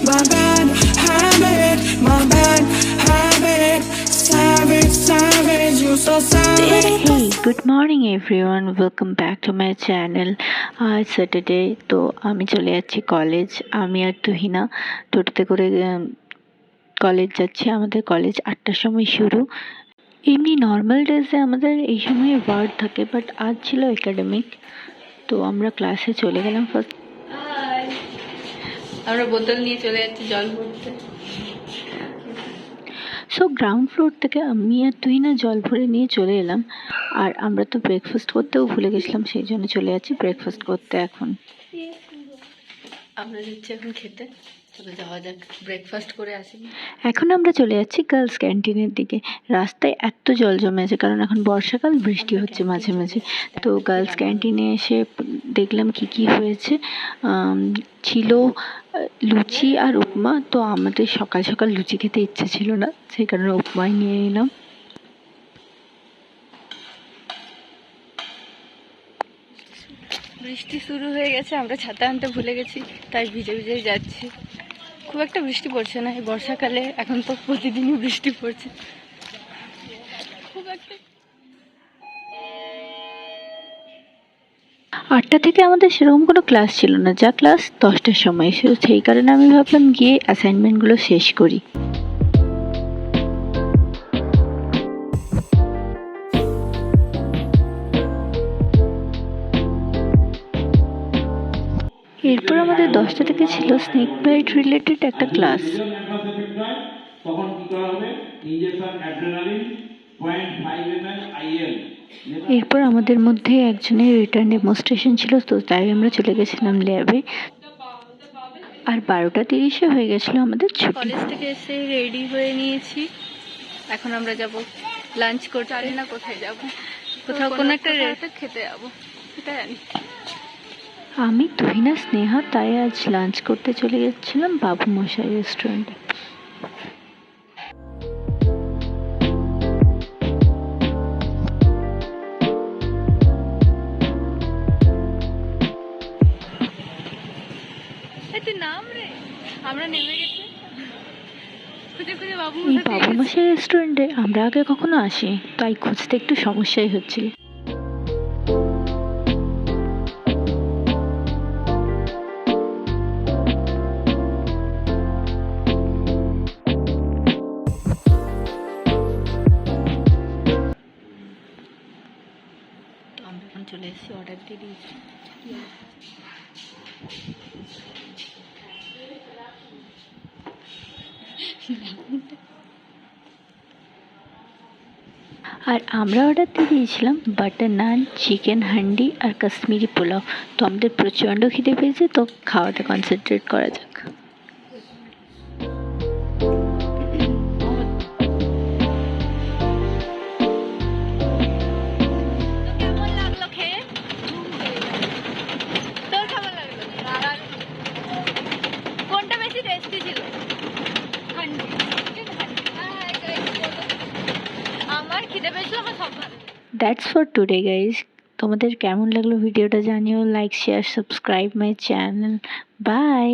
my bad habit, my bad habit. Savage, savage, you so savage. Hey, good morning everyone, welcome back to my channel. আজ Saturday, তো আমি চলে যাচ্ছি college. আমি আর তুহিনা টোটোতে করে কলেজ যাচ্ছি। আমাদের কলেজ 8টার সময় শুরু। এমনি নর্মাল ডেজে আমাদের এই সময় ওয়ার্ড থাকে, বাট আজ ছিল একাডেমিক, তো আমরা ক্লাসে চলে গেলাম ফার্স্ট। আমরা বোতল নিয়ে চলে যাচ্ছি জল ভরতে। সো গ্রাউন্ড ফ্লোর থেকে আমি আর তুহিনা জল ভরে নিয়ে চলে এলাম। আর আমরা তো ব্রেকফাস্ট করতেও ভুলে গেছিলাম, সেই জন্য চলে যাচ্ছি ব্রেকফাস্ট করতে। এখন আমরা যাচ্ছি এখন খেতে, চলে যাওয়া যাক, ব্রেকফাস্ট করে আসি। এখন আমরা চলে যাচ্ছি গার্লস ক্যান্টিনের দিকে। রাস্তায় এত জল জমে আছে, কারণ এখন বর্ষাকাল, বৃষ্টি হচ্ছে মাঝে মাঝে। তো গার্লস ক্যান্টিনে এসে দেখলাম কি কি হয়েছে। ছিল লুচি আর উপমা। তো আমাদের সকাল সকাল লুচি খেতে ইচ্ছে ছিল না, সেই কারণে উপমাই নিয়ে নিলাম। বৃষ্টি শুরু হয়ে গেছে, আমরা ছাতা আনতে ভুলে গেছি, তাই ভিজে ভিজে যাচ্ছি। খুব একটা বৃষ্টি পড়ছে না এই বর্ষাকালে, এখন তো প্রতিদিনই বৃষ্টি পড়ছে খুব একটা। 8টা থেকে আমাদের সেরকম কোনো ক্লাস ছিল না, যা ক্লাস 10টার সময়। সেই কারণে আমি ভাবলাম গিয়ে অ্যাসাইনমেন্টগুলো শেষ করি। এরপর আমাদের 10টা থেকে ছিল স্নেক বাইট রিলেটেড একটা ক্লাস। তখন কি করা হবে? Injection adrenaline 0.5 ml IL। এরপর আমাদের মধ্যে একজনের রিটার্ন ডেমনস্ট্রেশন ছিল, তো তাই আমরা চলে গেছিলাম ল্যাবে। আর 12টা 30-এ হয়ে গেছিলো আমাদের ছুটি। কলেজ থেকে এসে রেডি হয়ে নিয়েছি, এখন আমরা যাব লাঞ্চ করতে। জানি না কোথায় যাব, কোথাও কোনো একটা খেতে যাবো, সেটা জানি। আমি তুহিনা স্নেহা তাই আজ লাঞ্চ করতে চলে যাচ্ছিলাম বাবু মশাই রেস্টুরেন্টে। নাম রে, আমরা নেমে গেছি খুঁজে খুঁজে বাবু এই বাবু মশাই রেস্টুরেন্টে আমরা আগে কখনো আসি, তাই খুঁজতে একটু সমস্যাই হচ্ছিল। তো আমরা এখন চলে এসেছি, অর্ডার দিয়ে দিয়েছি। আর আমরা অর্ডার দিয়ে দিয়েছিলাম বাটার নান, চিকেন হান্ডি আর কাশ্মীরি পোলাও। তো আমাদের প্রচণ্ড খিদে পেয়েছে, তো খাওয়াতে কনসেন্ট্রেট করা যাক। কেমন লাগলো খেয়ে? তোর কেমন লাগলো? কোনটা বেশি টেস্টি ছিল? আমার খিদে পেয়েছিল, আমার সব ভালো। That's for today guys. তোমাদের কেমন লাগলো ভিডিওটা জানিও। Like, share, subscribe my channel. By.